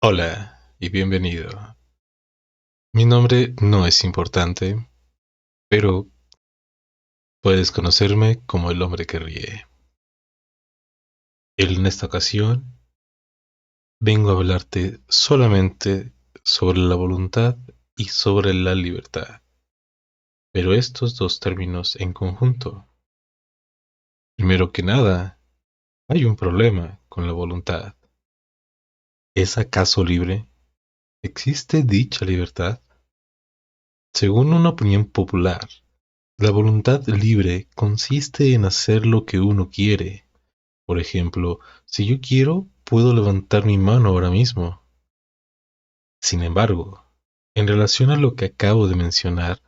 Hola y bienvenido. Mi nombre no es importante, pero puedes conocerme como el hombre que ríe. En esta ocasión vengo a hablarte solamente sobre la voluntad y sobre la libertad, pero estos dos términos en conjunto. Primero que nada, hay un problema con la voluntad. ¿Es acaso libre? ¿Existe dicha libertad? Según una opinión popular, la voluntad libre consiste en hacer lo que uno quiere. Por ejemplo, si yo quiero, puedo levantar mi mano ahora mismo. Sin embargo, en relación a lo que acabo de mencionar,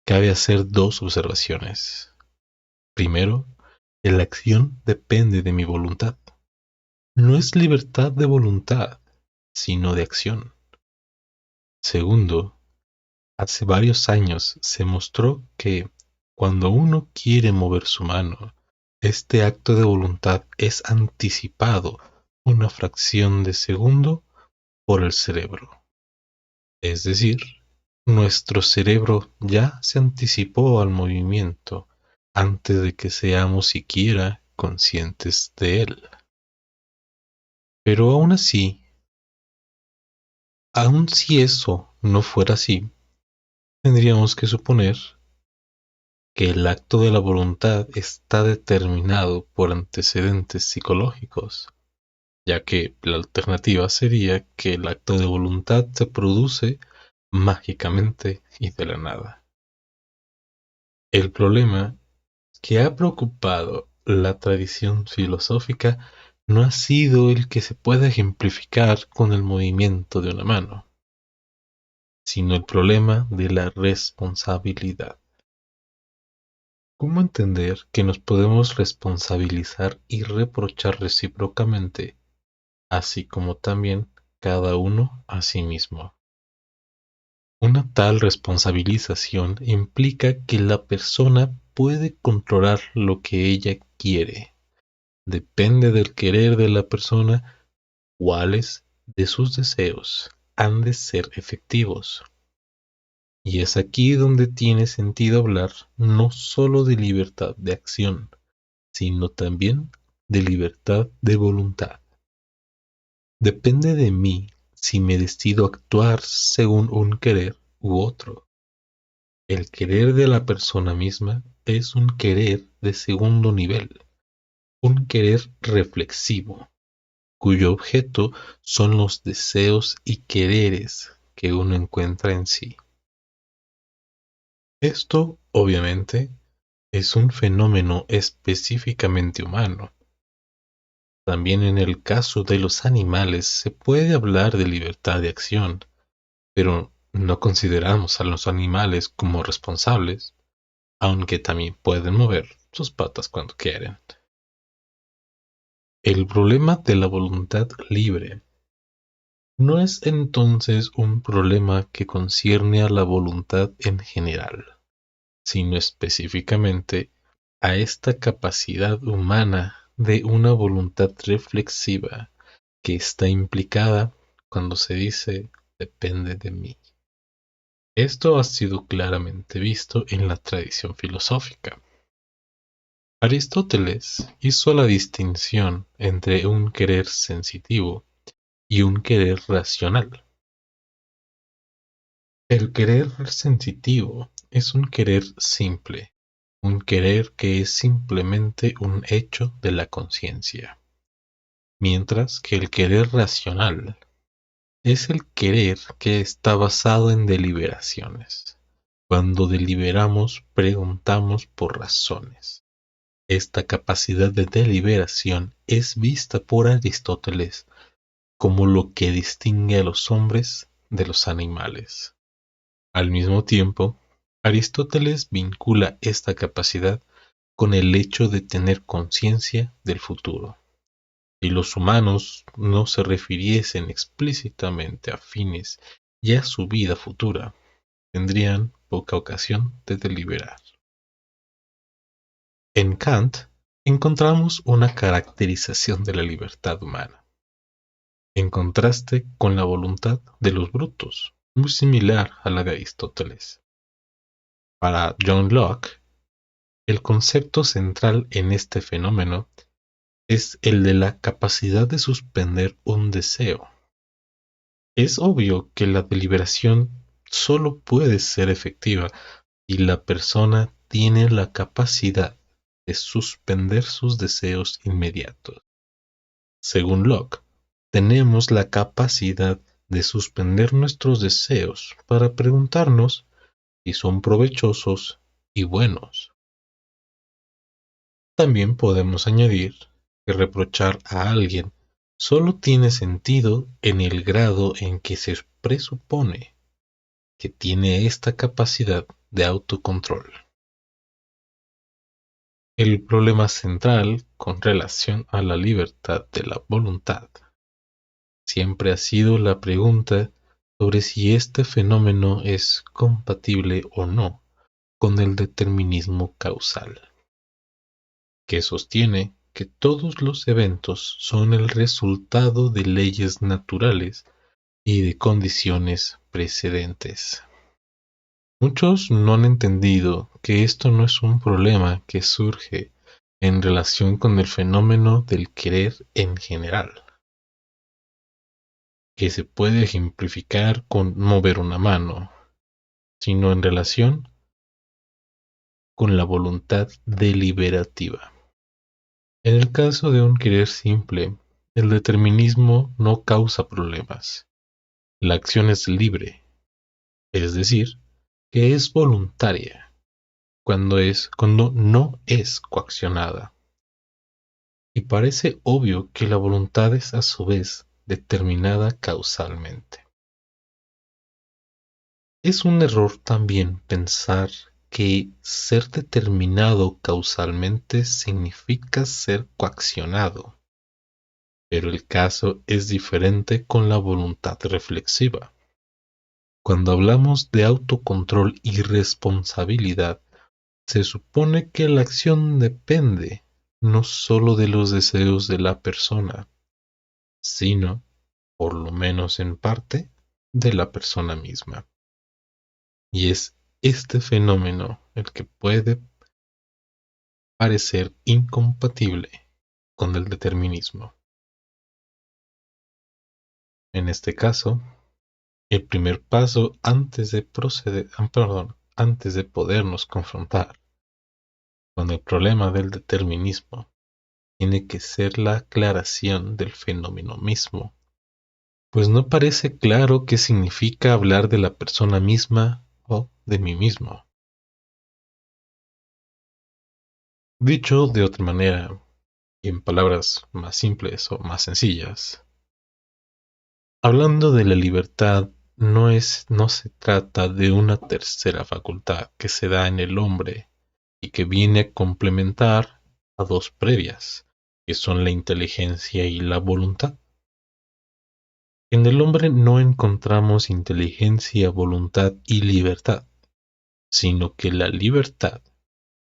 cabe hacer dos observaciones. Primero, la acción depende de mi voluntad. No es libertad de voluntad, sino de acción. Segundo, hace varios años se mostró que cuando uno quiere mover su mano, este acto de voluntad es anticipado una fracción de segundo por el cerebro. Es decir, nuestro cerebro ya se anticipó al movimiento antes de que seamos siquiera conscientes de él. Pero aún así, aun si eso no fuera así, tendríamos que suponer que el acto de la voluntad está determinado por antecedentes psicológicos, ya que la alternativa sería que el acto de voluntad se produce mágicamente y de la nada. El problema que ha preocupado la tradición filosófica no ha sido el que se pueda ejemplificar con el movimiento de una mano, sino el problema de la responsabilidad. ¿Cómo entender que nos podemos responsabilizar y reprochar recíprocamente, así como también cada uno a sí mismo? Una tal responsabilización implica que la persona puede controlar lo que ella quiere. Depende del querer de la persona cuáles de sus deseos han de ser efectivos. Y es aquí donde tiene sentido hablar no sólo de libertad de acción, sino también de libertad de voluntad. Depende de mí si me decido actuar según un querer u otro. El querer de la persona misma es un querer de segundo nivel, un querer reflexivo, cuyo objeto son los deseos y quereres que uno encuentra en sí. Esto, obviamente, es un fenómeno específicamente humano. También en el caso de los animales se puede hablar de libertad de acción, pero no consideramos a los animales como responsables, aunque también pueden mover sus patas cuando quieren. El problema de la voluntad libre no es entonces un problema que concierne a la voluntad en general, sino específicamente a esta capacidad humana de una voluntad reflexiva que está implicada cuando se dice depende de mí. Esto ha sido claramente visto en la tradición filosófica. Aristóteles hizo la distinción entre un querer sensitivo y un querer racional. El querer sensitivo es un querer simple, un querer que es simplemente un hecho de la conciencia, mientras que el querer racional es el querer que está basado en deliberaciones. Cuando deliberamos, preguntamos por razones. Esta capacidad de deliberación es vista por Aristóteles como lo que distingue a los hombres de los animales. Al mismo tiempo, Aristóteles vincula esta capacidad con el hecho de tener conciencia del futuro. Si los humanos no se refiriesen explícitamente a fines y a su vida futura, tendrían poca ocasión de deliberar. En Kant encontramos una caracterización de la libertad humana. en contraste con la voluntad de los brutos, muy similar a la de Aristóteles. Para John Locke, el concepto central en este fenómeno es el de la capacidad de suspender un deseo. Es obvio que la deliberación solo puede ser efectiva si la persona tiene la capacidad de suspender sus deseos inmediatos. Según Locke, tenemos la capacidad de suspender nuestros deseos para preguntarnos si son provechosos y buenos. También podemos añadir que reprochar a alguien solo tiene sentido en el grado en que se presupone que tiene esta capacidad de autocontrol. El problema central con relación a la libertad de la voluntad siempre ha sido la pregunta sobre si este fenómeno es compatible o no con el determinismo causal, que sostiene que todos los eventos son el resultado de leyes naturales y de condiciones precedentes. Muchos no han entendido que esto no es un problema que surge en relación con el fenómeno del querer en general, que se puede ejemplificar con mover una mano, sino en relación con la voluntad deliberativa. En el caso de un querer simple, el determinismo no causa problemas. La acción es libre, es decir, que es voluntaria, cuando no es coaccionada. Y parece obvio que la voluntad es a su vez determinada causalmente. Es un error también pensar que ser determinado causalmente significa ser coaccionado, pero el caso es diferente con la voluntad reflexiva. Cuando hablamos de autocontrol y responsabilidad, se supone que la acción depende no solo de los deseos de la persona, sino, por lo menos en parte, de la persona misma. Y es este fenómeno el que puede parecer incompatible con el determinismo. En este caso, el primer paso antes de podernos confrontar con el problema del determinismo, tiene que ser la aclaración del fenómeno mismo, pues no parece claro qué significa hablar de la persona misma o de mí mismo. Dicho de otra manera, y en palabras más simples o más sencillas, hablando de la libertad, no se trata de una tercera facultad que se da en el hombre y que viene a complementar a dos previas, que son la inteligencia y la voluntad. En el hombre no encontramos inteligencia, voluntad y libertad, sino que la libertad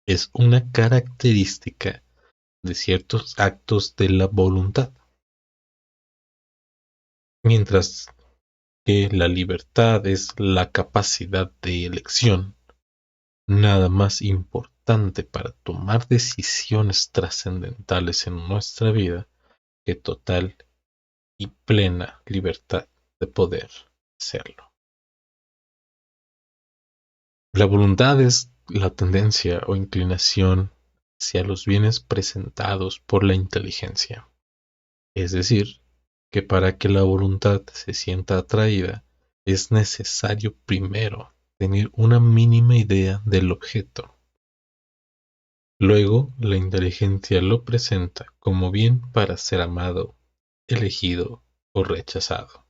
es una característica de ciertos actos de la voluntad, mientras que la libertad es la capacidad de elección, nada más importante para tomar decisiones trascendentales en nuestra vida que total y plena libertad de poder hacerlo. La voluntad es la tendencia o inclinación hacia los bienes presentados por la inteligencia. Es decir, que para que la voluntad se sienta atraída, es necesario primero tener una mínima idea del objeto. Luego, la inteligencia lo presenta como bien para ser amado, elegido o rechazado.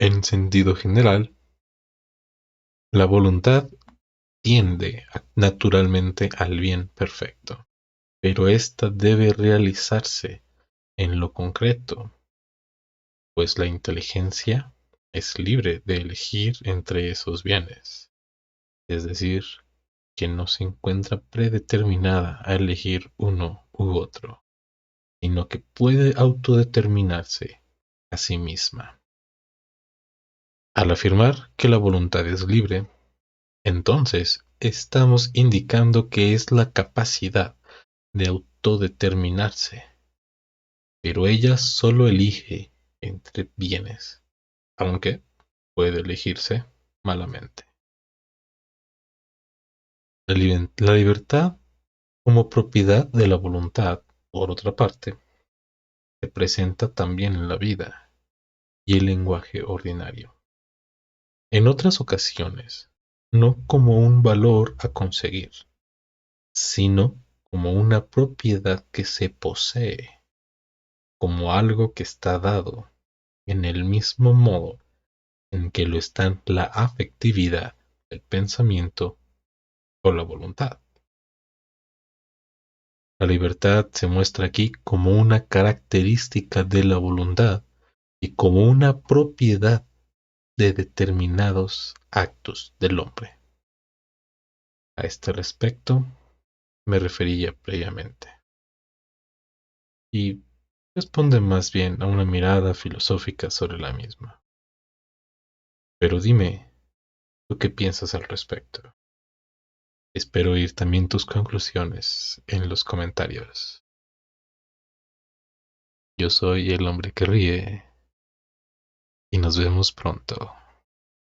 En sentido general, la voluntad tiende naturalmente al bien perfecto, pero ésta debe realizarse en lo concreto, pues la inteligencia es libre de elegir entre esos bienes, es decir, que no se encuentra predeterminada a elegir uno u otro. sino que puede autodeterminarse a sí misma. Al afirmar que la voluntad es libre, entonces estamos indicando que es la capacidad de autodeterminarse, pero ella solo elige entre bienes, aunque puede elegirse malamente. La libertad como propiedad de la voluntad, por otra parte, se presenta también en la vida y el lenguaje ordinario. En otras ocasiones, no como un valor a conseguir, sino como una propiedad que se posee, como algo que está dado, en el mismo modo en que lo están la afectividad, el pensamiento o la voluntad. La libertad se muestra aquí como una característica de la voluntad y como una propiedad de determinados actos del hombre. A este respecto me refería previamente. Y responde más bien a una mirada filosófica sobre la misma. Pero dime, ¿tú qué piensas al respecto? Espero oír también tus conclusiones en los comentarios. Yo soy el hombre que ríe y nos vemos pronto.